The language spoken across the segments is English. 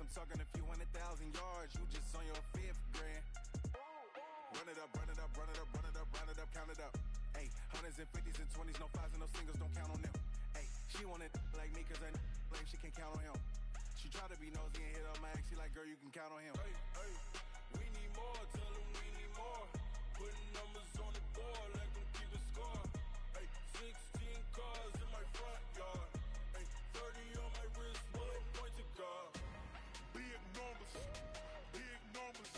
I'm talking a few 100,000 yards, you just on your 5th grand. Run it up, run it up, run it up, run it up, run it up, count it up. Ayy, hundreds and 50s and 20s, no 5s and no singles, don't count on them. Ayy, she wanted like me cause I like she can count on him. She tried to be nosy and hit up my ex, she like, girl, you can count on him. Hey, hey, we need more, tell them we need more. Putting numbers on the board, let them keep the score. Hey, 16 cars in my front yard. Hey, 30 on my wrist, bullet point to God. Big numbers,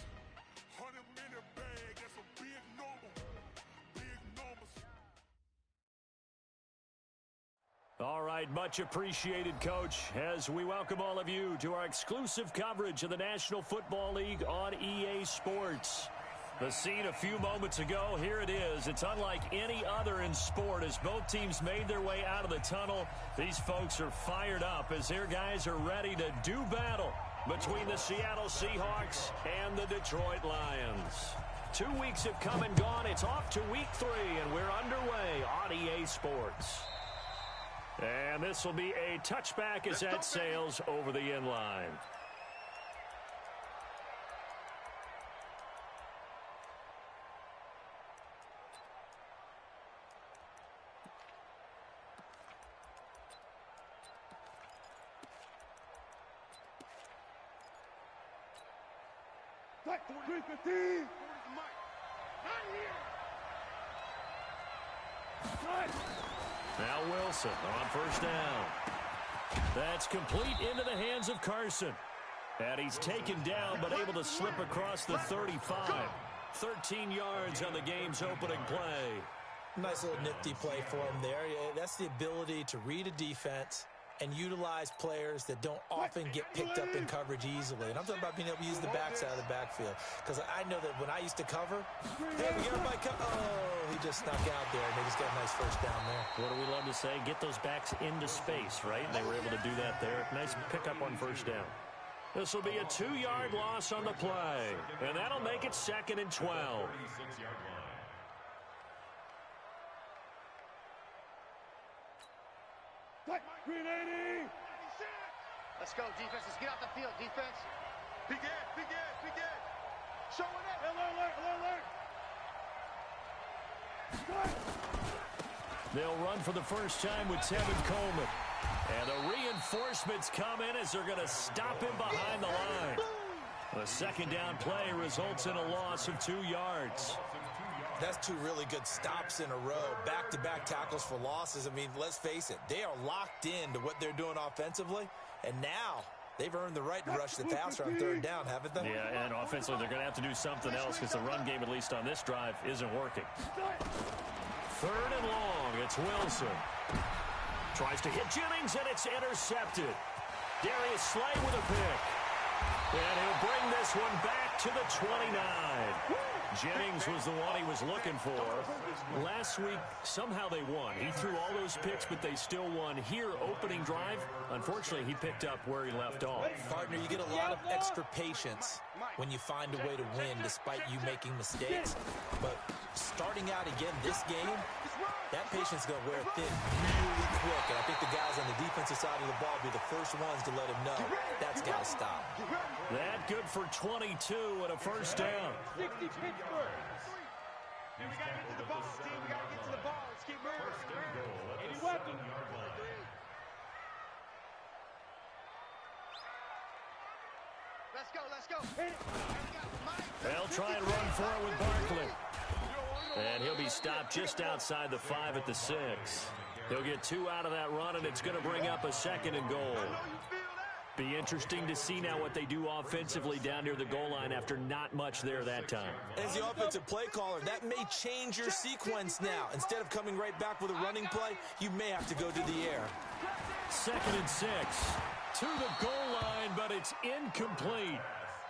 100 minute bag, that's a big number. Big numbers. All right, much appreciated, Coach, as we welcome all of you to our exclusive coverage of the National Football League on EA Sports. The scene a few moments ago, here it is. It's unlike any other in sport as both teams made their way out of the tunnel. These folks are fired up as their guys are ready to do battle between the Seattle Seahawks and the Detroit Lions. 2 weeks have come and gone. It's off to week 3, and we're underway on EA Sports. And this will be a touchback as that sails over the end line. Now Wilson on first down. That's complete into the hands of Carson. And he's taken down but able to slip across the 35. 13 yards on the game's opening play. Nice little nifty play for him there. That's the ability to read a defense and utilize players that don't often get picked up in coverage easily. And I'm talking about being able to use the backside of the backfield. Because I know that when I used to cover, hey, we got everybody he just snuck out there, and they just got a nice first down there. What do we love to say? Get those backs into space, right? And they were able to do that there. Nice pickup on first down. This will be a 2-yard loss on the play. And that'll make it 2nd and 12. Let's go, defense. Let's get off the field, defense. Big end. Showing it. Alert. They'll run for the first time with Tevin Coleman. And the reinforcements come in as they're going to stop him behind the line. The second down play results in a loss of 2 yards. That's 2 really good stops in a row. Back-to-back tackles for losses. I mean, let's face it. They are locked into what they're doing offensively. And now they've earned the right to rush the passer on 3rd down, haven't they? Yeah, and offensively they're going to have to do something else because the run game, at least on this drive, isn't working. 3rd and long. It's Wilson. Tries to hit Jennings, and it's intercepted. Darius Slay with a pick. And he'll bring this one back to the 29. Jennings was the one he was looking for. Last week, somehow they won. He threw all those picks, but they still won. Here, opening drive, unfortunately, he picked up where he left off. Partner, you get a lot of extra patience when you find a way to win despite you making mistakes. But starting out again this game, that patience is going to wear thin really quick. And I think the guys on the defensive side of the ball will be the first ones to let him know that's got to stop. That good for 22 and a first down. 60 Pittsburgh. We got to get to the ball, team. We got to get to the ball. Let's keep moving. Any weapon. Let's go. They'll try and run for it with Barkley. And he'll be stopped just outside the 5 at the 6. He'll get 2 out of that run, and it's going to bring up a 2nd and goal. Be interesting to see now what they do offensively down near the goal line after not much there that time. As the offensive play caller, that may change your sequence now. Instead of coming right back with a running play, you may have to go to the air. 2nd and 6. To the goal line, but it's incomplete.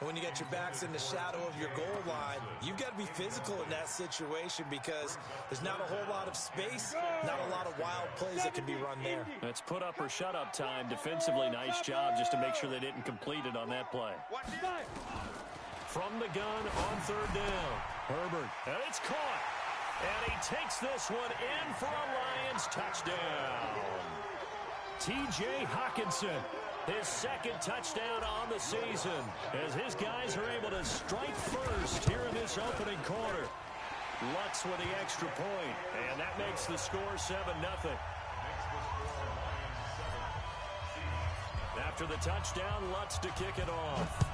When you got your backs in the shadow of your goal line, you've got to be physical in that situation because there's not a whole lot of space, not a lot of wild plays that can be run there. That's put up or shut up time. Defensively, nice job just to make sure they didn't complete it on that play. From the gun on 3rd down, Herbert, and it's caught. And he takes this one in for a Lions touchdown. T.J. Hockenson. his second touchdown on the season, as his guys are able to strike first here in this opening quarter. Lutz with the extra point, and that makes the score 7-0. After the touchdown, Lutz to kick it off.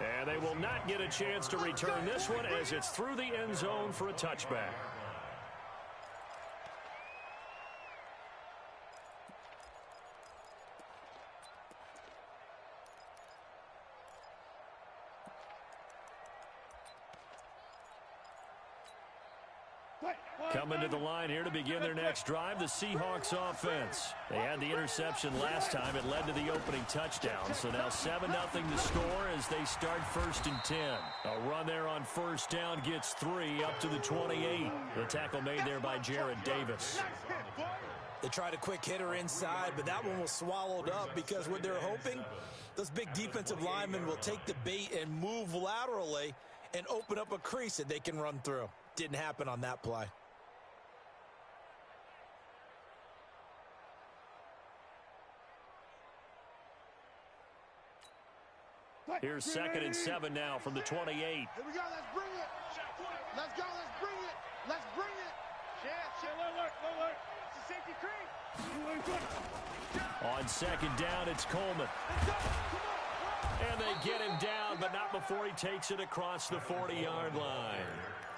And they will not get a chance to return this one as it's through the end zone for a touchback. Coming to the line here to begin their next drive, the Seahawks offense. They had the interception last time. It led to the opening touchdown. So now 7-0 to score as they start 1st and 10. A run there on first down gets 3 up to the 28. The tackle made there by Jared Davis. They tried a quick hitter inside, but that one was swallowed up because what they're hoping, those big defensive linemen will take the bait and move laterally and open up a crease that they can run through. Didn't happen on that play. Here's 2nd and 7 now from the 28. Here we go. Let's bring it. Let's go. Let's bring it. Let's bring it. Look. It's a safety cream. On 2nd down, it's Coleman. And they get him down, but not before he takes it across the 40-yard line.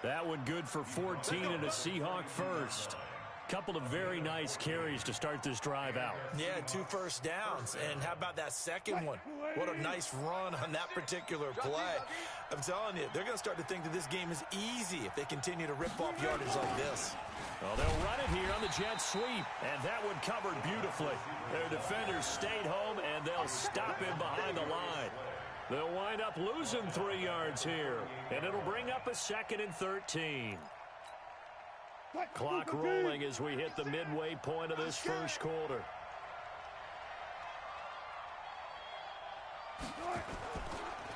That one good for 14 and a Seahawk first. Couple of very nice carries to start this drive out. Yeah, 2 first downs. And how about that second one? What a nice run on that particular play. I'm telling you, they're going to start to think that this game is easy if they continue to rip off yardage like this. Well, they'll run it here on the jet sweep, and that one covered beautifully. Their defenders stayed home, and they'll stop him behind the line. They'll wind up losing 3 yards here, and it'll bring up a 2nd and 13. Clock rolling as we hit the midway point of this first quarter.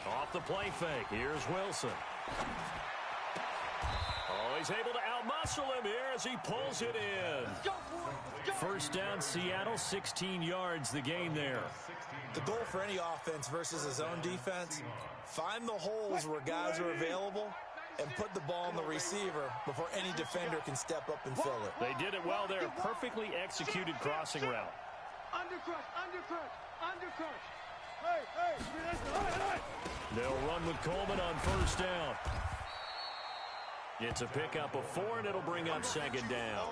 Off the play fake. Here's Wilson. Oh, he's able to outmuscle him here as he pulls it in. First down, Seattle, 16 yards the gain there. The goal for any offense versus a zone defense, find the holes where guys are available and put the ball on the receiver before any defender can step up and fill it. They did it well there. Perfectly executed crossing route. Undercrush. Hey. They'll run with Coleman on first down. It's a pickup of 4, and it'll bring up 2nd down.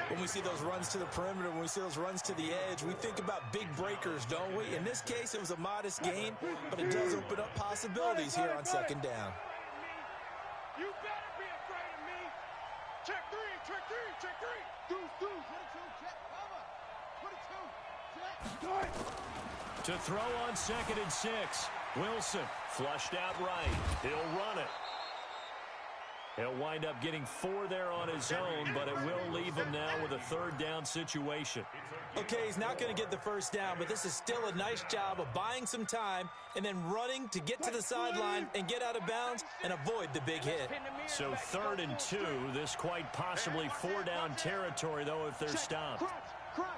When we see those runs to the perimeter, when we see those runs to the edge, we think about big breakers, don't we? In this case, it was a modest gain, but it does open up possibilities here on 2nd down. You better be afraid of me. Check three. Deuce. 22, check, cover. 22, check. To throw on 2nd and 6. Wilson flushed out right. He'll run it. He'll wind up getting 4 there on his own, but it will leave him now with a 3rd down situation. Okay, he's not going to get the first down, but this is still a nice job of buying some time and then running to get to the sideline and get out of bounds and avoid the big hit. So 3rd and 2, this quite possibly 4-down territory, though, if they're stopped. Crunch.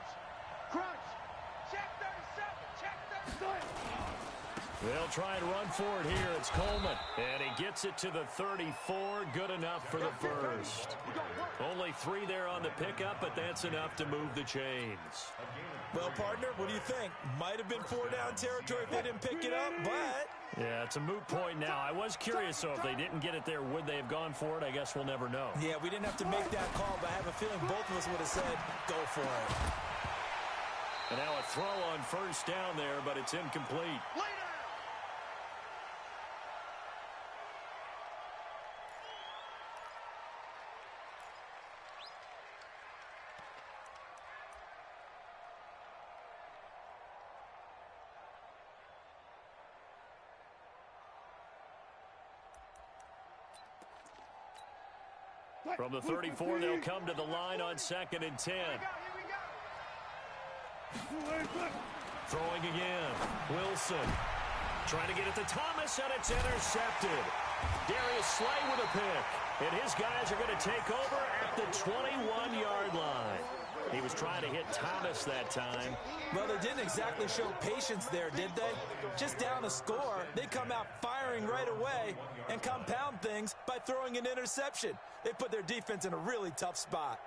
Check 37. They'll try and run for it here. It's Coleman. And he gets it to the 34. Good enough for the first. Only 3 there on the pickup, but that's enough to move the chains. Well, partner, what do you think? Might have been 4-down territory if they didn't pick it up, but... Yeah, it's a moot point now. I was curious, so if they didn't get it there, would they have gone for it? I guess we'll never know. Yeah, we didn't have to make that call, but I have a feeling both of us would have said, go for it. And now a throw on first down there, but it's incomplete. From the 34, they'll come to the line on 2nd and 10. Throwing again. Wilson trying to get it to Thomas, and it's intercepted. Darius Slay with a pick. And his guys are going to take over at the 21-yard line. He was trying to hit Thomas that time. Well, they didn't exactly show patience there, did they? Just down a score, they come out firing right away and compound things by throwing an interception. They put their defense in a really tough spot.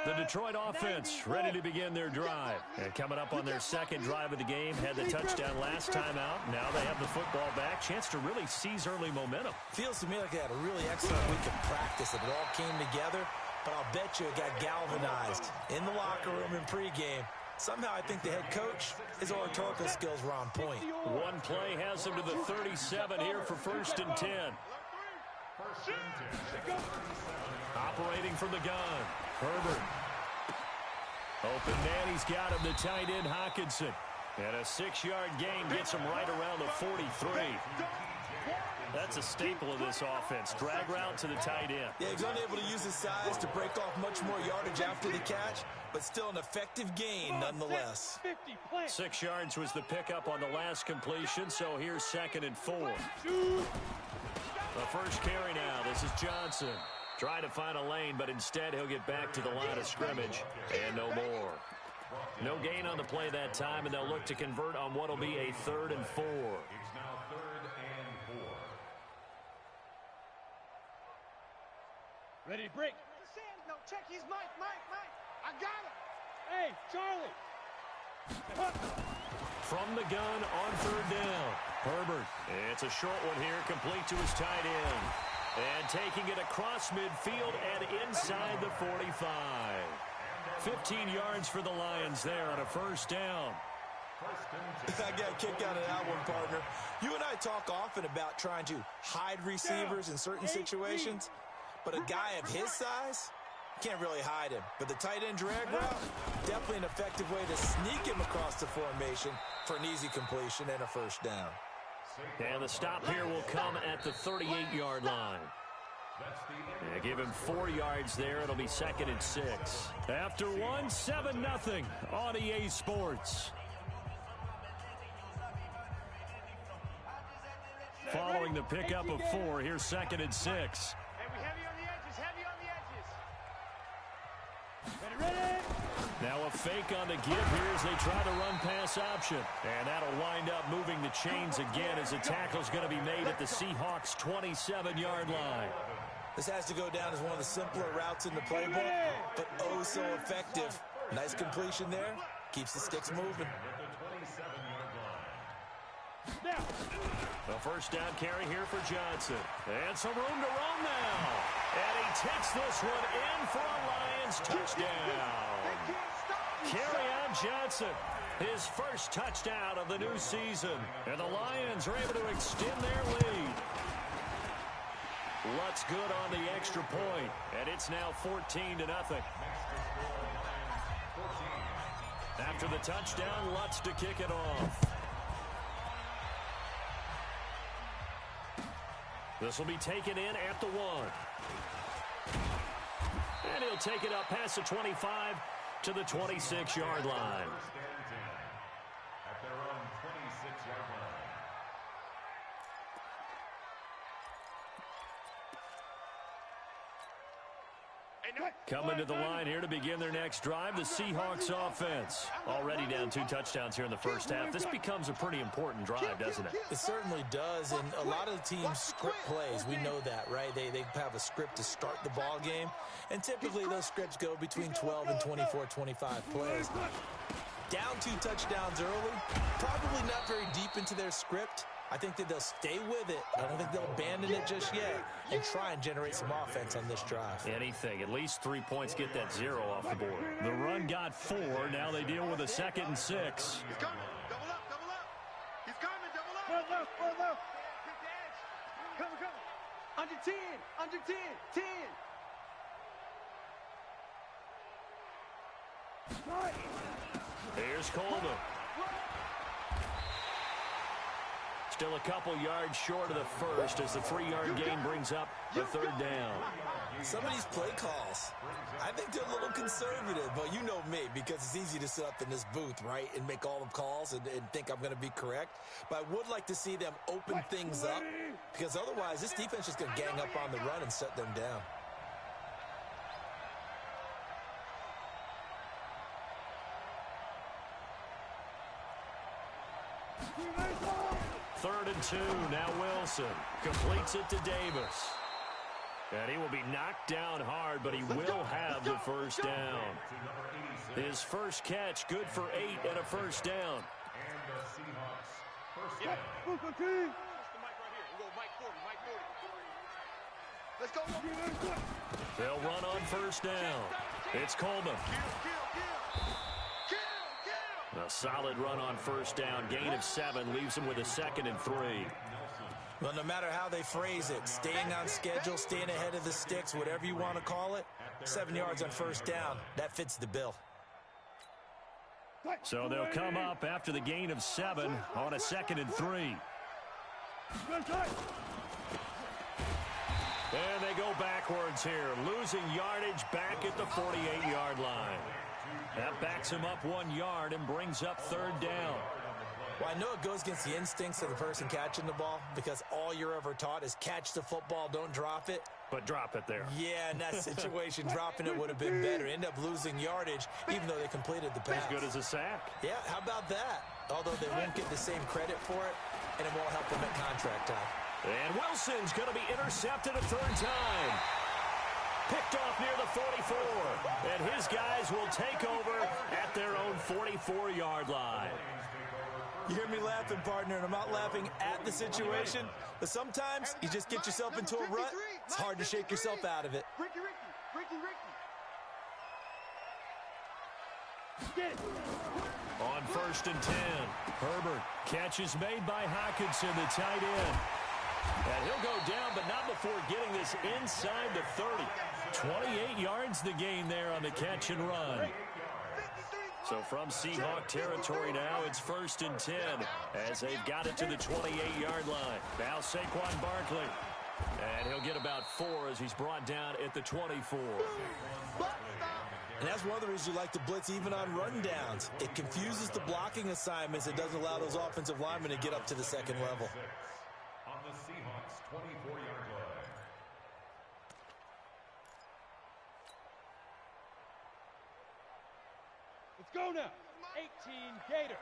The Detroit offense ready to begin their drive. And coming up on their second drive of the game, had the touchdown last time out. Now they have the football back. Chance to really seize early momentum. Feels to me like they had a really excellent week of practice. It all came together, but I'll bet you it got galvanized in the locker room in pregame. Somehow I think the head coach, his oratorical skills were on point. One play has him to the 37 here for 1st and 10. Operating from the gun. Herbert. Open man, he's got him, the tight end Hockenson. And a 6-yard gain gets him right around the 43. That's a staple of this offense. Drag route to the tight end. Yeah, he's unable to use his size to break off much more yardage after the catch, but still an effective gain nonetheless. 6 yards was the pickup on the last completion, so here's 2nd and 4. The first carry now. This is Johnson. Trying to find a lane, but instead he'll get back to the line of scrimmage. And no more. No gain on the play that time, and they'll look to convert on what will be a 3rd and 4. Ready to break. No, check. He's Mike. I got him. Hey, Charlie. From the gun on 3rd down. Herbert. It's a short one here, complete to his tight end. And taking it across midfield and inside the 45. 15 yards for the Lions there on a 1st down. I got a kick out of that one, partner. You and I talk often about trying to hide receivers in certain situations, but a guy of his size, can't really hide him. But the tight end drag route, definitely an effective way to sneak him across the formation for an easy completion and a 1st down. And the stop here will come at the 38-yard line. Yeah, give him 4 yards there. It'll be 2nd and 6. After 1, 7-0 on EA Sports. Following the pickup of 4, here's 2nd and 6. Hey, we heavy on the edges. Ready. Now a fake on the give here as they try the run pass option. And that'll wind up moving the chains again as the tackle's going to be made at the Seahawks' 27-yard line. This has to go down as one of the simpler routes in the playbook, but oh so effective. Nice completion there. Keeps the sticks moving. The 1st down carry here for Johnson. And some room to run now. And he takes this one in for a Lions touchdown. Kerryon Johnson, his first touchdown of the new season. And the Lions are able to extend their lead. Lutz good on the extra point. And it's now 14-0. After the touchdown, Lutz to kick it off. This will be taken in at the 1. And he'll take it up past the 25 to the 26-yard line. At their own 26-yard line. Coming to the line here to begin their next drive, the Seahawks offense. Already down 2 touchdowns here in the first half. This becomes a pretty important drive, doesn't it? It certainly does, and a lot of the teams script plays. We know that, right? They have a script to start the ball game, and typically those scripts go between 12 and 24, 25 plays. Down 2 touchdowns early, probably not very deep into their script. I think that they'll stay with it. I don't think they'll abandon it just yet and try and generate some offense on this drive. Anything. At least 3 points, get that 0 off the board. The run got 4. Now they deal with a 2nd and 6. He's coming. Double up. He's coming. Double up. Further. Hit the edge. Come. Under 10. 10. Here's Coleman. Still a couple yards short of the first as the 3-yard gain brings up the 3rd down. Some of these play calls, I think they're a little conservative, but you know me, because it's easy to sit up in this booth, right, and make all the calls and think I'm going to be correct. But I would like to see them open things up because otherwise this defense is going to gang up on the run and shut them down. Third and 2. Now Wilson completes it to Davis. And he will be knocked down hard, but he will have the first down. His first catch, good for 8 and a first down. And the Seahawks, first down. Let's go. They'll run on first down. It's Coleman. A solid run on first down. Gain of 7 leaves him with a 2nd and 3. Well, no matter how they phrase it, staying on schedule, staying ahead of the sticks, whatever you want to call it, 7 yards on first down, that fits the bill. So they'll come up after the gain of 7 on a 2nd and 3. And they go backwards here, losing yardage back at the 48-yard line. That backs him up 1 yard and brings up 3rd down. Well, I know it goes against the instincts of the person catching the ball because all you're ever taught is catch the football, don't drop it. But drop it there. Yeah, in that situation, dropping it would have been better. End up losing yardage, even though they completed the pass. As good as a sack. Yeah, how about that? Although they won't get the same credit for it, and it won't help them at contract time. And Wilson's going to be intercepted a 3rd time. Picked off near the 44. And his guys will take over at their own 44-yard line. You hear me laughing, partner, and I'm not laughing at the situation, but sometimes you just get yourself into a rut. It's hard to shake yourself out of it. Ricky. On 1st and 10, Herbert. Catch is made by Hockenson, the tight end. And he'll go down, but not before getting this inside the 30. 28 yards the gain there on the catch and run. So from Seahawk territory now, it's 1st and 10 as they've got it to the 28-yard line. Now Saquon Barkley. And he'll get about 4 as he's brought down at the 24. And that's one of the reasons you like to blitz even on rundowns. It confuses the blocking assignments. It doesn't allow those offensive linemen to get up to the 2nd level. On the Seahawks 24-yard line. Let's go now. 18 Gator.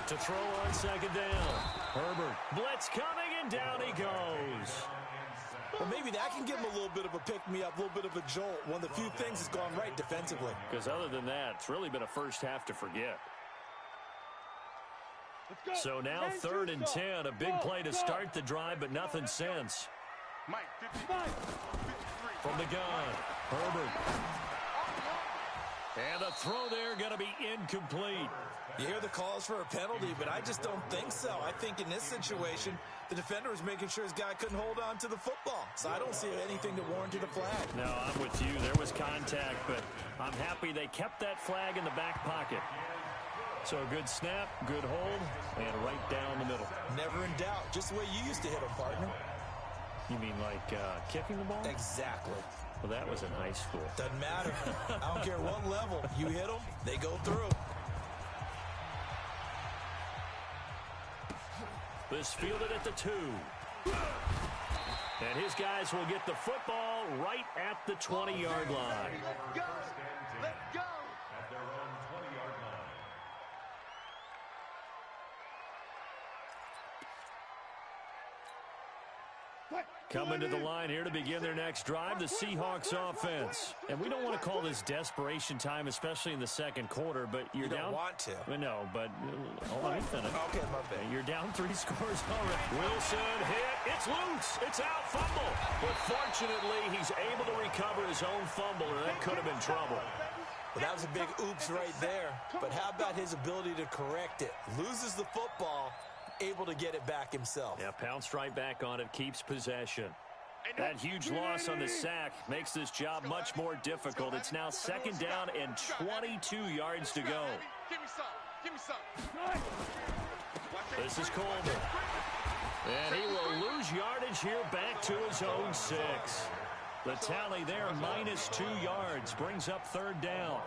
To throw on 2nd down. Herbert. Blitz coming, and down he goes. Well, maybe that can give him a little bit of a pick-me-up, a little bit of a jolt. One of the few things that's gone right defensively. Because other than that, it's really been a first half to forget. So now 3rd and 10. A big play to start the drive, but nothing since. From the gun, Herbert. And the throw there going to be incomplete. You hear the calls for a penalty, but I just don't think so. I think in this situation, the defender was making sure his guy couldn't hold on to the football. So I don't see anything to warrant the flag. No, I'm with you. There was contact, but I'm happy they kept that flag in the back pocket. So a good snap, good hold, and right down the middle. Never in doubt. Just the way you used to hit them, partner. You mean like kicking the ball? Exactly. Well, that was in high school. Doesn't matter. I don't care what level. You hit them, they go through. This fielded at the 2. And his guys will get the football right at the 20-yard line. Let's go. At their own 20-yard line. Coming to the line here to begin their next drive, the Seahawks offense. And we don't want to call this desperation time, especially in the 2nd quarter, but you're down. You don't want to. No, but let me finish. Okay, my bad. You're down 3 scores already. Wilson hit. It's loose. It's out. Fumble. But fortunately, he's able to recover his own fumble, or that could have been trouble. Well, that was a big oops right there. But how about his ability to correct it? Loses the football, able to get it back himself. Yeah, pounced right back on it, keeps possession. That huge loss on the sack makes this job much more difficult. It's now 2nd down and 22 yards to go. Give me some. This is Coleman. And he will lose yardage here back to his own 6. The tally there, -2 yards, brings up 3rd down.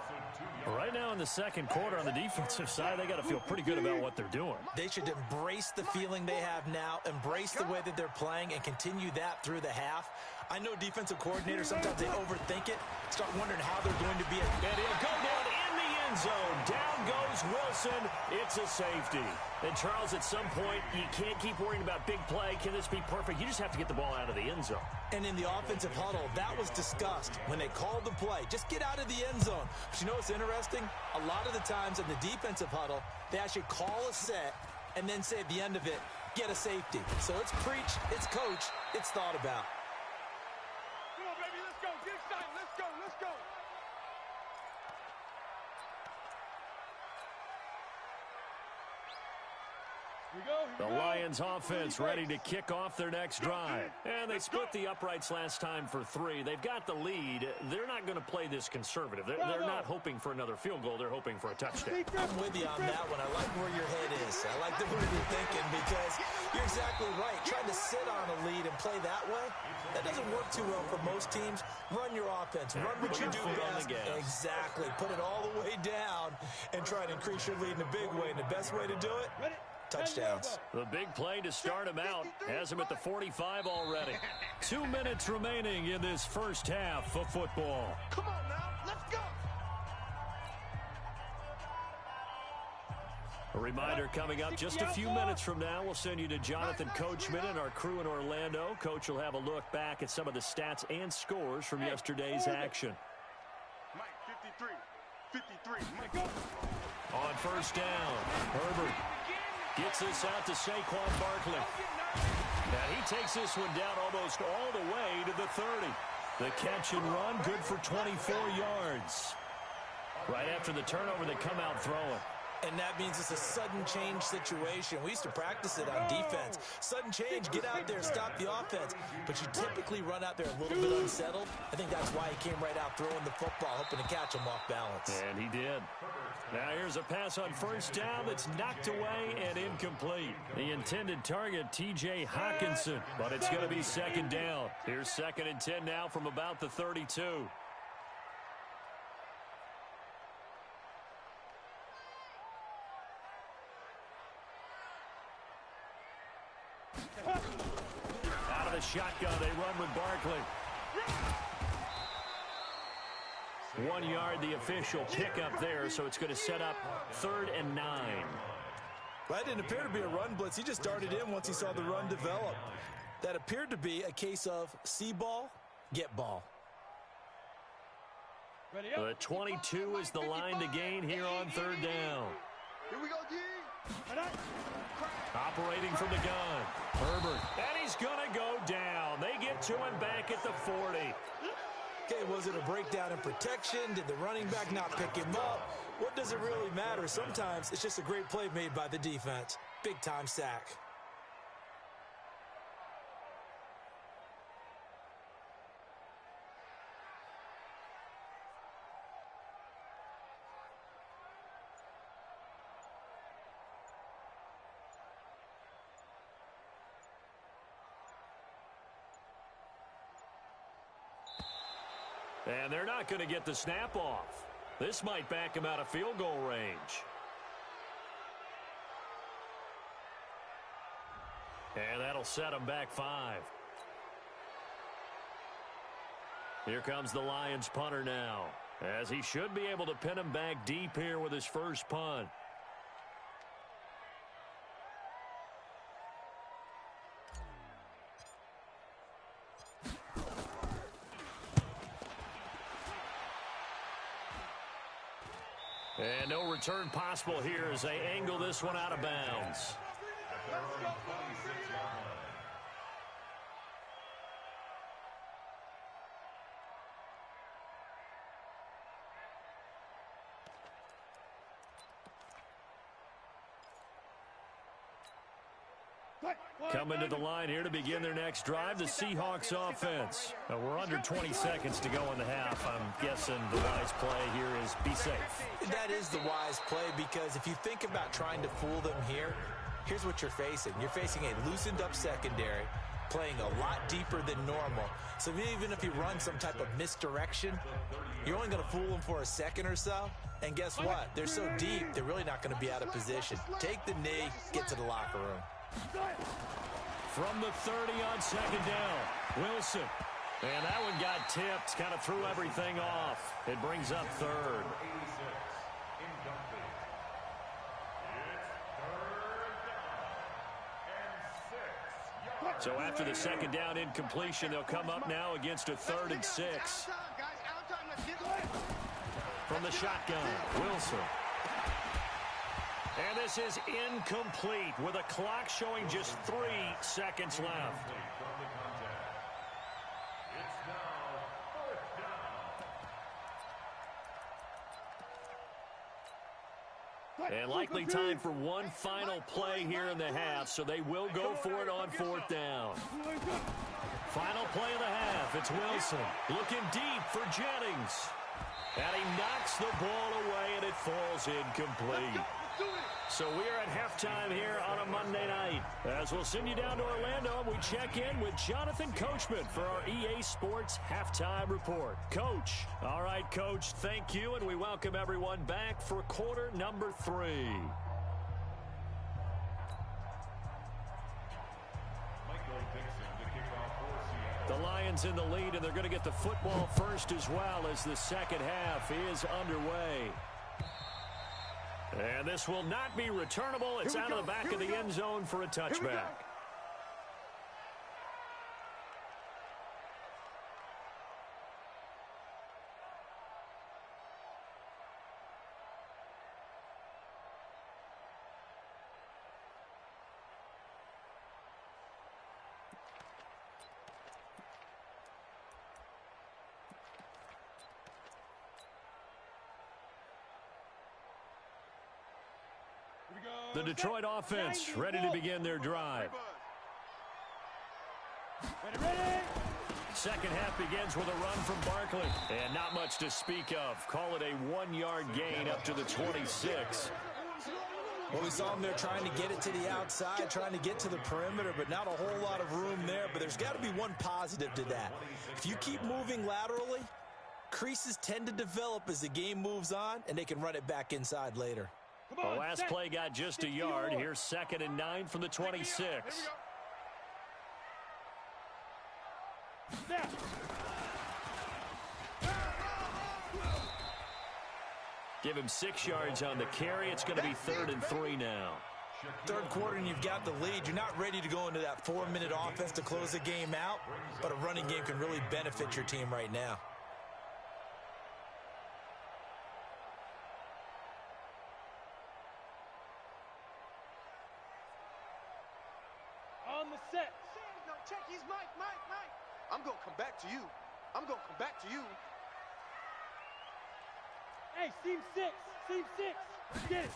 Right now in the second quarter on the defensive side, they got to feel pretty good about what they're doing. They should embrace the feeling they have now, embrace the way that they're playing, and continue that through the half. I know defensive coordinators, sometimes they overthink it, start wondering how they're going to be. And he'll go down in the end zone. Down goes Wilson. It's a safety. And, Charles, at some point, you can't keep worrying about big play. Can this be perfect? You just have to get the ball out of the end zone. And in the offensive huddle, that was discussed when they called the play. Just get out of the end zone. But you know what's interesting? A lot of the times in the defensive huddle, they actually call a set and then say at the end of it, get a safety. So it's preach, it's coach, it's thought about. Come on, baby, let's go. Get excited. Let's go. Let's go. The Lions offense ready to kick off their next drive. And they split the uprights last time for 3. They've got the lead. They're not going to play this conservative. They're not hoping for another field goal. They're hoping for a touchdown. I'm with you on that one. I like where your head is. I like the way you're thinking because you're exactly right. Trying to sit on a lead and play that way, that doesn't work too well for most teams. Run your offense. Run what you do best. Exactly. Put it all the way down and try to increase your lead in a big way. And the best way to do it, touchdowns. The big play to start him out has him at the 45 already. 2 minutes remaining in this first half of football. Come on now, let's go. A reminder coming up just a few minutes from now. We'll send you to Jonathan Coachman and our crew in Orlando. Coach will have a look back at some of the stats and scores from yesterday's action. Mike, 53, Mike, go. On first down, Herbert gets this out to Saquon Barkley. And he takes this one down almost all the way to the 30. The catch and run, good for 24 yards. Right after the turnover, they come out throwing. And that means it's a sudden change situation. We used to practice it on defense. Sudden change, get out there, stop the offense. But you typically run out there a little bit unsettled. I think that's why he came right out throwing the football, hoping to catch him off balance. And he did. Now here's a pass on first down that's knocked away and incomplete. The intended target, T.J. Hawkinson, but it's going to be second down. Here's 2nd and 10 now from about the 32. Out of the shotgun, they run with Barkley. 1 yard, the official pickup there, so it's going to set up 3rd and 9. That didn't appear to be a run blitz. He just darted in once he saw the run develop. That appeared to be a case of see ball, get ball. The 22 is the line to gain here on 3rd down. Here we go, D. Operating from the gun, Herbert, and he's going to go down. They get to him back at the 40. Okay, was it a breakdown in protection? Did the running back not pick him up? What does it really matter? Sometimes it's just a great play made by the defense. Big-time sack. And they're not going to get the snap off. This might back him out of field goal range. And that'll set him back 5. Here comes the Lions punter now, as he should be able to pin him back deep here with his first punt. And no return possible here as they angle this one out of bounds. Coming to the line here to begin their next drive, the Seahawks offense. We're under 20 seconds to go in the half. I'm guessing the wise play here is be safe. That is the wise play because if you think about trying to fool them here, here's what you're facing. You're facing a loosened up secondary. playing a lot deeper than normal. So even if you run some type of misdirection, you're only going to fool them for a second or so. And guess what? They're so deep, they're really not going to be out of position. Take the knee, get to the locker room. From the 30 on second down, Wilson. And that one got tipped, kind of threw everything off. It brings up third. So after the second down incompletion, they'll come up now against a 3rd and 6. From the shotgun, Wilson. And this is incomplete with a clock showing just 3 seconds left. And likely time for one final play here in the half, so they will go for it on 4th down. Final play of the half, it's Wilson looking deep for Jennings. And he knocks the ball away, and it falls incomplete. So we are at halftime here on a Monday night. As we'll send you down to Orlando, and we check in with Jonathan Coachman for our EA Sports Halftime Report. Coach. All right, Coach, thank you, and we welcome everyone back for quarter number 3. The Lions in the lead, and they're going to get the football first as well as the second half is underway. And this will not be returnable. It's out of the back of the end zone for a touchback. The Detroit offense ready to begin their drive. Second half begins with a run from Barkley. And not much to speak of. Call it a 1-yard gain up to the 26. Well, we saw them there trying to get it to the outside, trying to get to the perimeter, but not a whole lot of room there. But there's got to be one positive to that. If you keep moving laterally, creases tend to develop as the game moves on, and they can run it back inside later. The last play got just a yard. Here's 2nd and 9 from the 26. Give him 6 yards on the carry. It's going to be 3rd and 3 now. Third quarter and you've got the lead. You're not ready to go into that 4-minute offense to close the game out, but a running game can really benefit your team right now. On the set. Check his Mike. I'm going to come back to you. Hey, seam 6. Get it.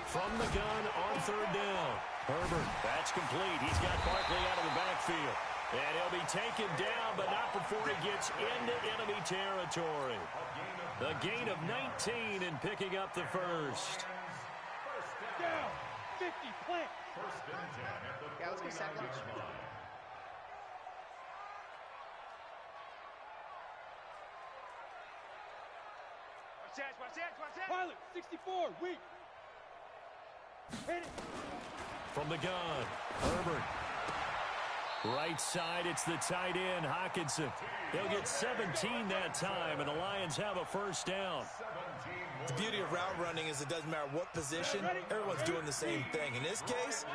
From the gun on 3rd down. Herbert, that's complete. He's got Barkley out of the backfield. And he'll be taken down, but not before he gets into enemy territory. The gain of 19 and picking up the first. Down. 50, plant. Yeah, let's get second. Watch that. Pilot, 64, weak. Hit it. From the gun, Herbert. Right side, it's the tight end, Hockenson. They'll get 17 that time, and the Lions have a first down. The beauty of route running is it doesn't matter what position, everyone's doing the same thing. In this case,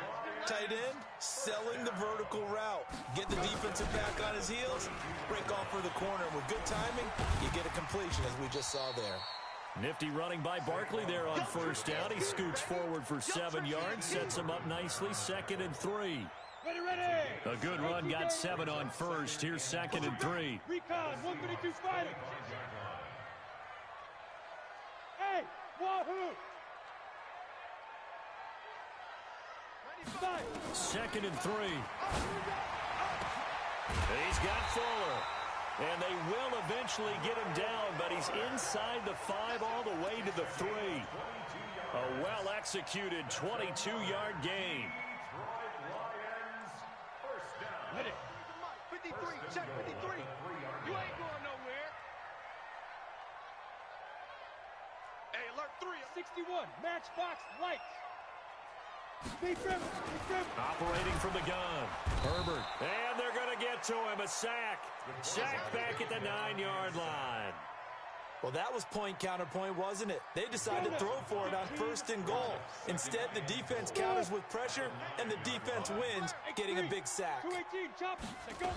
tight end, selling the vertical route. Get the defensive back on his heels, break off for the corner. And with good timing, you get a completion, as we just saw there. Nifty running by Barkley there on first down. He scoots forward for 7 yards, sets him up nicely, 2nd and 3. Ready. A good run, got 7 on first. Here's 2nd and 3. Recon, 152 fighting. Hey, wahoo! 2nd and 3. He's got Fuller. And they will eventually get him down, but he's inside the 5 all the way to the 3. A well-executed 22-yard gain. Hit it. 53, check 53. You ain't going nowhere. Hey, alert 3. 61, matchbox lights. Operating from the gun. Herbert. And they're going to get to him. A sack. Sack back at the 9-yard line. Well, that was point counterpoint, wasn't it? They decided to throw for it on 1st and goal. Instead, the defense counters with pressure, and the defense wins, getting a big sack. 218, chop. Go.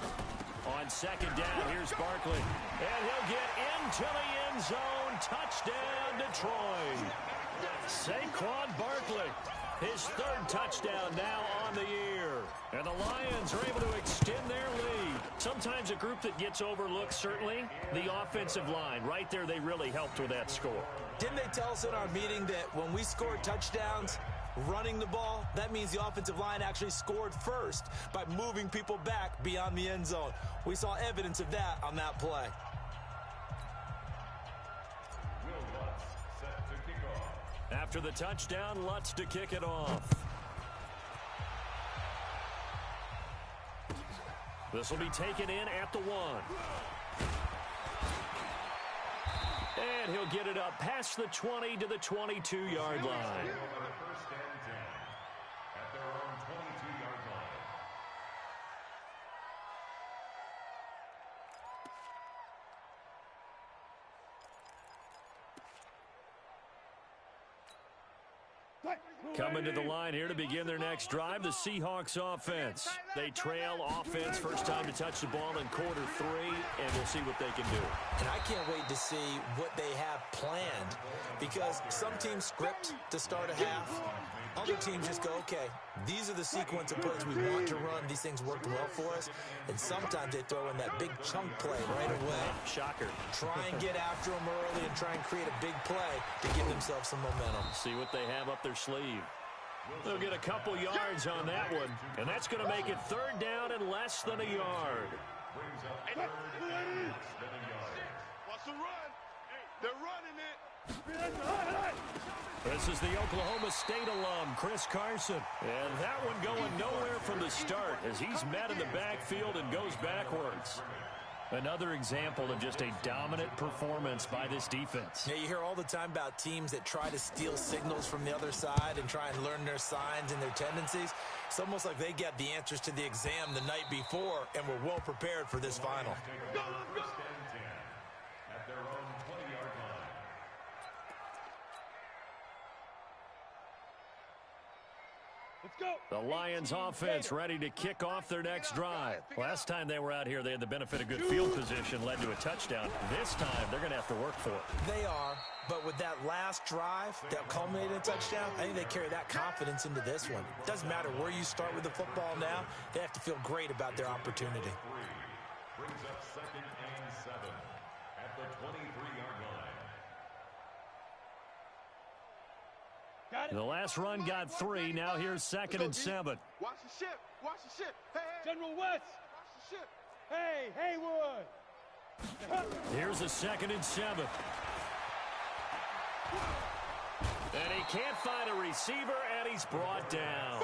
On 2nd down, here's Barkley. And he'll get into the end zone. Touchdown, Detroit. Saquon Barkley. His 3rd touchdown now on the year. And the Lions are able to extend their lead. Sometimes a group that gets overlooked, certainly, the offensive line. Right there, they really helped with that score. Didn't they tell us in our meeting that when we scored touchdowns running the ball, that means the offensive line actually scored first by moving people back beyond the end zone? We saw evidence of that on that play. After the touchdown, Lutz to kick it off. This will be taken in at the 1. And he'll get it up past the 20 to the 22-yard line. Coming to the line here to begin their next drive, the Seahawks offense. They trail offense, first time to touch the ball in quarter 3, and we'll see what they can do. And I can't wait to see what they have planned, because some teams script to start a half. Other teams just go, okay, these are the sequence of plays we want to run. These things worked well for us. And sometimes they throw in that big chunk play right away. Shocker. Try and get after them early and try and create a big play to give themselves some momentum. See what they have up their sleeve. They'll get a couple yards on that one, and that's going to make it 3rd down and less than a yard. What's the run? They're running it. This is the Oklahoma State alum, Chris Carson. And that one going nowhere from the start as he's met in the backfield and goes backwards. Another example of just a dominant performance by this defense. Yeah, you hear all the time about teams that try to steal signals from the other side and try and learn their signs and their tendencies. It's almost like they get the answers to the exam the night before and were well prepared for this final. Go, let's go. At their own 20-yard line. Let's go. The Lions offense ready to kick off their next drive. Last time they were out here, they had the benefit of good field position, led to a touchdown. This time, they're going to have to work for it. They are, but with that last drive that culminated in a touchdown, I think they carry that confidence into this one. It doesn't matter where you start with the football now. They have to feel great about their opportunity. Brings up 2nd and 7 at the 23-yard line. Got it. The last run got 3. Now here's 2nd and 7. Watch the ship. Watch the ship. Hey, hey. General West. Watch the ship. Hey, Haywood. Here's a 2nd and 7. And he can't find a receiver, and he's brought down.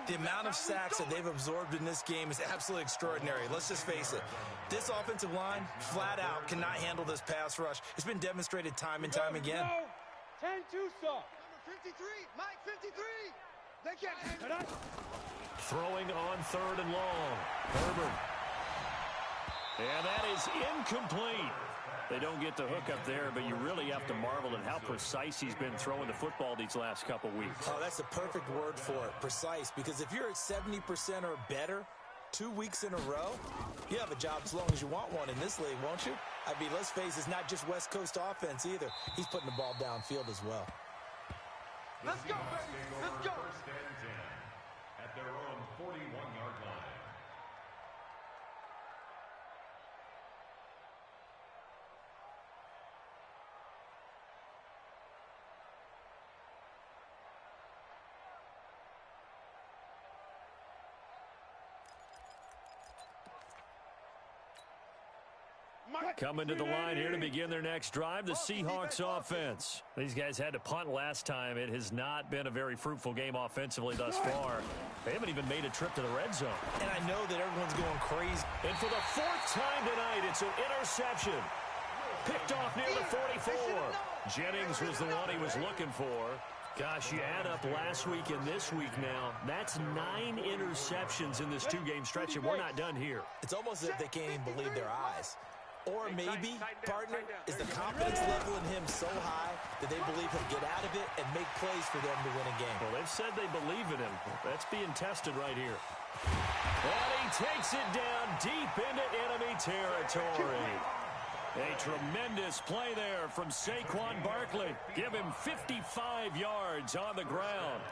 The amount of sacks that they've absorbed in this game is absolutely extraordinary. Let's just face it. This offensive line, flat out, cannot handle this pass rush. It's been demonstrated time and time again. 10-2 stop. Number 53. Mike 53. They can't handle it. Throwing on 3rd and long. Herbert. And that is incomplete. They don't get the hook up there, but you really have to marvel at how precise he's been throwing the football these last couple weeks. Oh, that's the perfect word for it, precise, because if you're at 70% or better 2 weeks in a row, you have a job as long as you want one in this league, won't you? I mean, let's face it, it's not just West Coast offense either. He's putting the ball downfield as well. Let's go, baby. Let's go. 1st and 10 at their own 41-yard line. Coming to the line here to begin their next drive, the Seahawks offense. These guys had to punt last time. It has not been a very fruitful game offensively thus far. They haven't even made a trip to the red zone. And I know that everyone's going crazy. And for the fourth time tonight, it's an interception. Picked off near the 44. Jennings was the one he was looking for. Gosh, you add up last week and this week now, that's 9 interceptions in this 2-game stretch, and we're not done here. It's almost as if they can't even believe their eyes. Or maybe, partner, is the confidence level in him so high that they believe he'll get out of it and make plays for them to win a game. Well, they've said they believe in him. That's being tested right here. And he takes it down deep into enemy territory. A tremendous play there from Saquon Barkley. Give him 55 yards on the ground.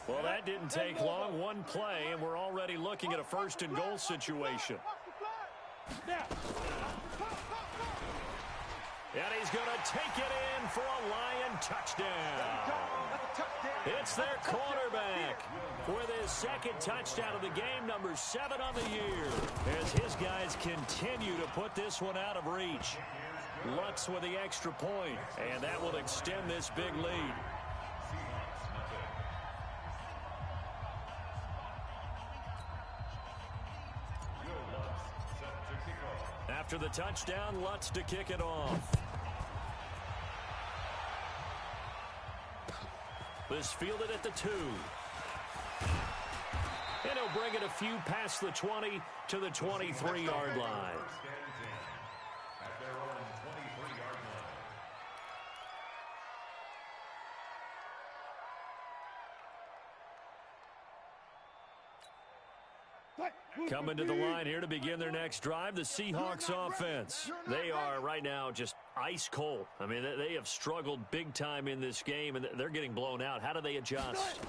Well, that didn't take long. One play, and we're already looking at a first-and-goal situation. And he's going to take it in for a Lion touchdown. It's their quarterback with his second touchdown of the game, number 7 on the year, as his guys continue to put this one out of reach. Lutz with the extra point, and that will extend this big lead. After the touchdown, Lutz to kick it off. This fielded at the 2. And he'll bring it a few past the 20 to the 23-yard line. At their own 23-yard line. Coming to the line here to begin their next drive, the Seahawks offense. They are right now just ice cold. I mean, they have struggled big time in this game, and they're getting blown out. How do they adjust?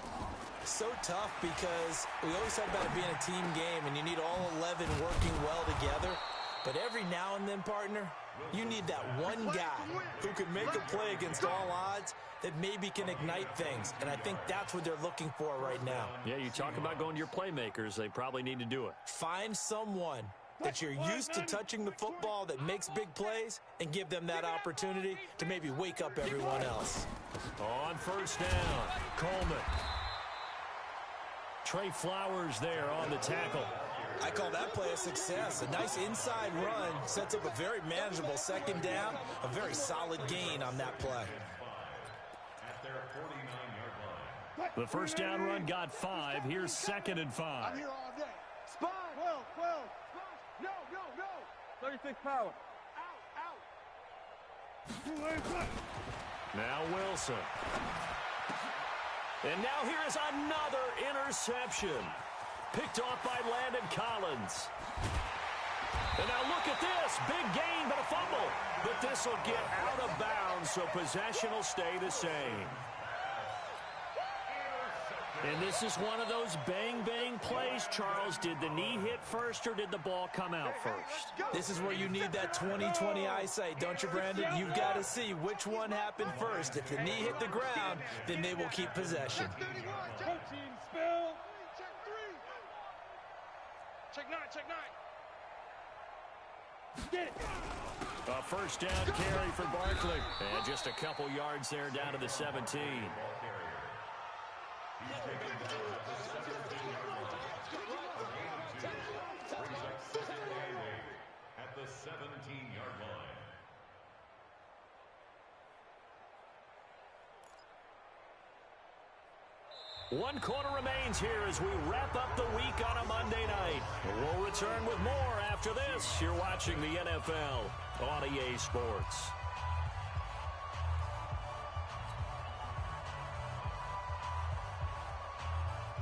So tough because we always talk about it being a team game, and you need all 11 working well together. But every now and then, partner, you need that one guy who can make a play against all odds that maybe can ignite things. And I think that's what they're looking for right now. Yeah, you talk about going to your playmakers. They probably need to do it. Find someone that you're used to touching the football that makes big plays and give them that opportunity to maybe wake up everyone else. On first down, Coleman. Trey Flowers there on the tackle. I call that play a success. A nice inside run sets up a very manageable second down, a very solid gain on that play. At their 49-yard line. The first down run got 5. Here's 2nd and 5. I'm here all day. Spy. 12. No. 36 power. Out. Now Wilson. And now here is another interception. Picked off by Landon Collins. And now look at this. Big gain, but a fumble. But this will get out of bounds, so possession will stay the same. And this is one of those bang-bang plays, Charles. Did the knee hit first or did the ball come out first? This is where you need that 20/20 eyesight, don't you, Brandon? You've got to see which one happened first. If the knee hit the ground, then they will keep possession. 14 spill. Check 9. Get it. A first down carry for Barkley. And just a couple yards there down to the 17. He's taken down at the 17-yard line. Brings up 2nd and 8 at the 17-yard line. One quarter remains here as we wrap up the week on a Monday night. We'll return with more after this. You're watching the NFL on EA Sports.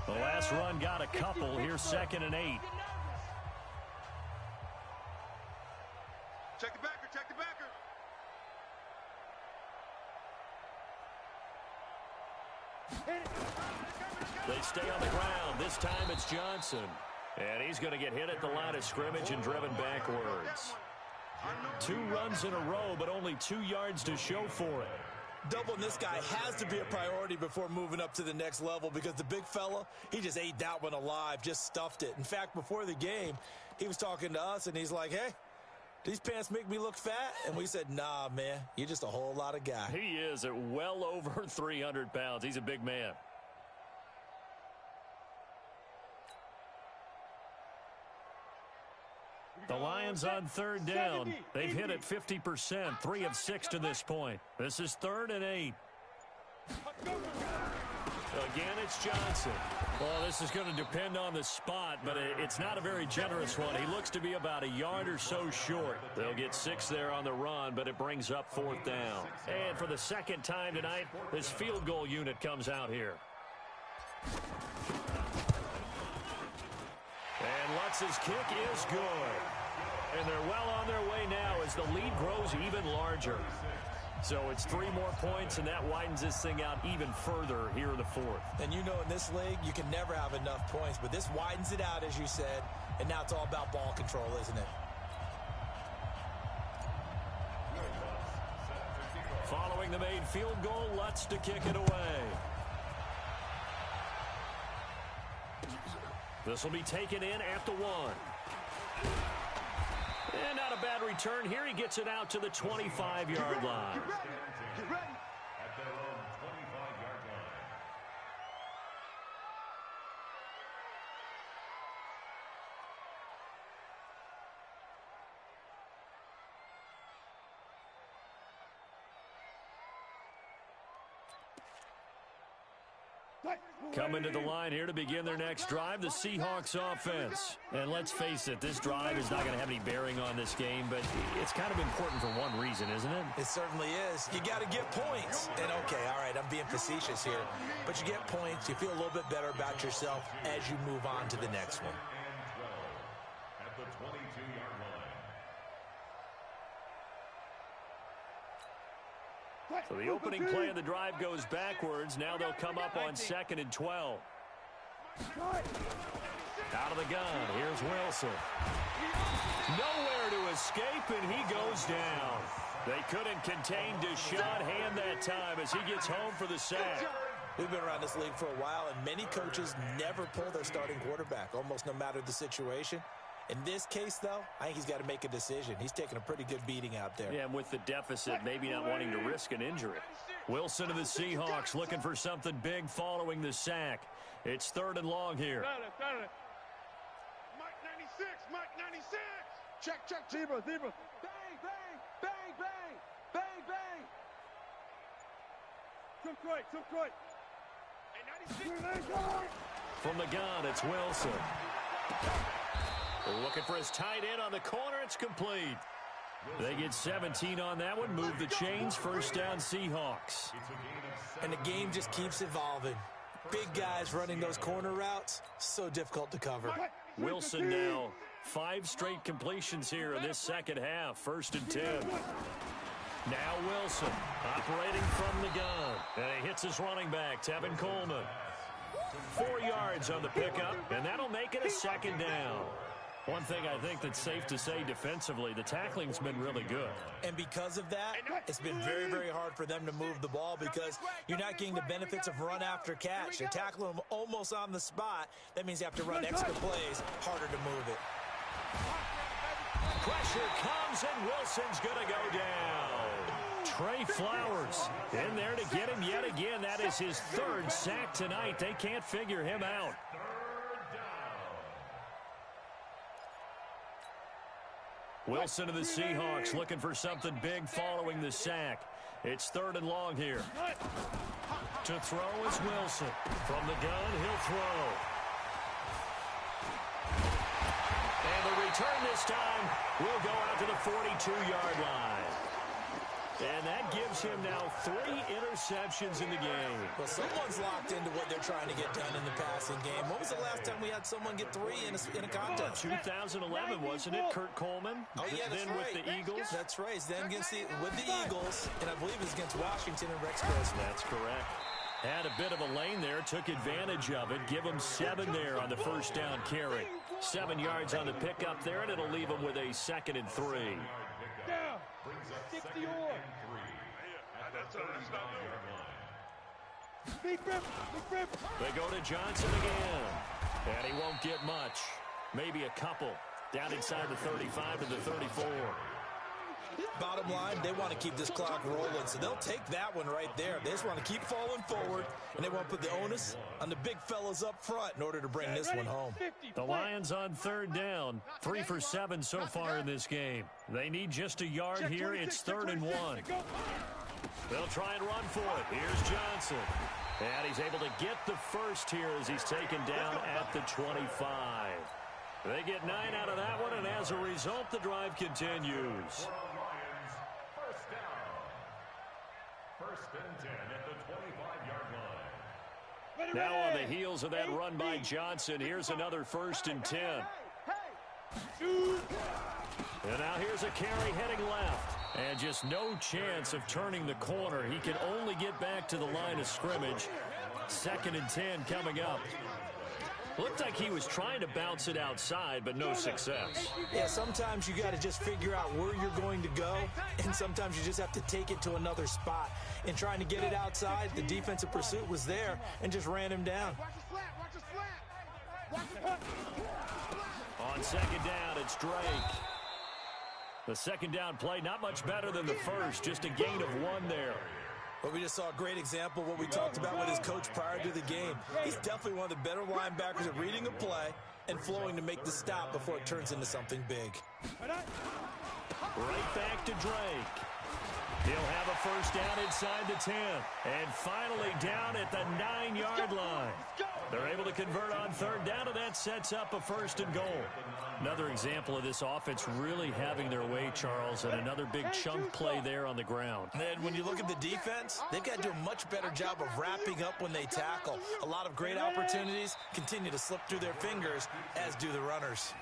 The last run got a couple. Here's 2nd and 8. Check the backer. They stay on the ground. This time it's Johnson. And he's going to get hit at the line of scrimmage and driven backwards. 2 runs in a row, but only 2 yards to show for it. Doubling this guy has to be a priority before moving up to the next level because the big fella, he just ate that one alive, just stuffed it. In fact, before the game, he was talking to us, and he's like, hey, these pants make me look fat? And we said, nah, man, you're just a whole lot of guy. He is at well over 300 pounds. He's a big man. The Lions on third down. They've hit it 50%, 3 of 6 to this point. This is 3rd and 8. Again, it's Johnson. Well, this is going to depend on the spot, but it's not a very generous one. He looks to be about a yard or so short. They'll get 6 there on the run, but it brings up 4th down. And for the second time tonight, this field goal unit comes out here. And Lutz's kick is good. And they're well on their way now as the lead grows even larger. So it's 3 more points, and that widens this thing out even further here in the 4th. And you know in this league, you can never have enough points, but this widens it out, as you said, and now it's all about ball control, isn't it? Following the made field goal, Lutz to kick it away. This will be taken in at the 1. And not a bad return here. He gets it out to the 25-yard line. Get ready. At their own 25-yard line. Coming to the line here to begin their next drive, the Seahawks offense. And let's face it, this drive is not going to have any bearing on this game, but it's kind of important for one reason, isn't it? It certainly is. You got to get points. And okay, all right, I'm being facetious here, but you get points, you feel a little bit better about yourself as you move on to the next one. And 12 at the 22-yard line. So the opening play of the drive goes backwards. Now they'll come up on 2nd and 12. Out of the gun, here's Wilson. Nowhere to escape, and he goes down. They couldn't contain Deshaun Hand that time as he gets home for the sack. We've been around this league for a while, and many coaches never pull their starting quarterback, almost no matter the situation. In this case, though, I think he's got to make a decision. He's taking a pretty good beating out there. Yeah, and with the deficit, maybe not wanting to risk an injury. Wilson of the Seahawks looking for something big following the sack. It's 3rd and long here. Mike 96, Mike 96. Check, check, zebra. Bang, bang, bang, bang, bang, bang. Took right. Hey, 96. From the gun, it's Wilson. They're looking for his tight end on the corner. It's complete. They get 17 on that one. Move the chains. 1st down, Seahawks. And the game just keeps evolving. Big guys running those corner routes, so difficult to cover. Wilson now 5 straight completions here in this second half. 1st and 10. Now Wilson operating from the gun. And he hits his running back, Tevin Coleman. 4 yards on the pickup, and that'll make it a 2nd down. One thing I think that's safe to say defensively, the tackling's been really good. And because of that, it's been very, very hard for them to move the ball because you're not getting the benefits of run after catch. They're tackling them almost on the spot. That means you have to run extra plays, harder to move it. Pressure comes, and Wilson's going to go down. Trey Flowers in there to get him yet again. That is his 3rd sack tonight. They can't figure him out. Wilson of the Seahawks looking for something big following the sack. It's 3rd and long here. To throw is Wilson. From the gun, he'll throw. And the return this time will go out to the 42-yard line. And that gives him now 3 interceptions in the game. Well, someone's locked into what they're trying to get done in the passing game. When was the last time we had someone get 3 in a contest? 2011, wasn't it? Kurt Coleman. Oh, yeah, that's then right. with the Eagles. That's right. Then against with the Eagles, and I believe it was against Washington and Rex Grossman. That's correct. Had a bit of a lane there, took advantage of it. Give him 7 there on the 1st down carry. 7 yards on the pickup there, and it'll leave him with a 2nd and 3. Down. 60 or. the 35-yard line. They go to Johnson again. And he won't get much. Maybe a couple. Down inside the 35 to the 34. Bottom line, they want to keep this clock rolling, so they'll take that one right there. They just want to keep falling forward, and they want to put the onus on the big fellas up front in order to bring this one home. The Lions on third down. 3 for 7 so far in this game. They need just a yard here. It's 3rd and 1. They'll try and run for it. Here's Johnson. And he's able to get the first here as he's taken down at the 25. They get 9 out of that one, and as a result, the drive continues. First down. 1st and 10 at the 25-yard line. Now on the heels of that run by Johnson, here's another 1st and 10. And now here's a carry heading left. And just no chance of turning the corner. He can only get back to the line of scrimmage. 2nd and 10 coming up. Looked like he was trying to bounce it outside, but no success. Yeah, sometimes you got to just figure out where you're going to go, and sometimes you just have to take it to another spot. In trying to get it outside, the defensive pursuit was there and just ran him down. On 2nd down, it's Drake. The 2nd down play, not much better than the first, just a gain of 1 there. But we just saw a great example of what we talked about with his coach prior to the game. He's definitely one of the better linebackers at reading a play and flowing to make the stop before it turns into something big. Right back to Drake. He'll have a first down inside the 10. And finally down at the 9-yard line. They're able to convert on 3rd down, and that sets up a 1st and goal. Another example of this offense really having their way, Charles, and another big chunk play there on the ground. And when you look at the defense, they've got to do a much better job of wrapping up when they tackle. A lot of great opportunities continue to slip through their fingers, as do the runners.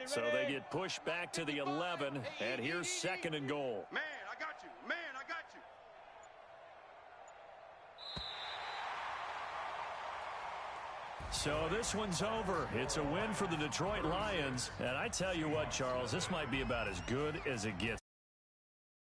So they get pushed back to the 11, and here's 2nd and goal. Man, I got you. Man, I got you. So this one's over. It's a win for the Detroit Lions. And I tell you what, Charles, this might be about as good as it gets.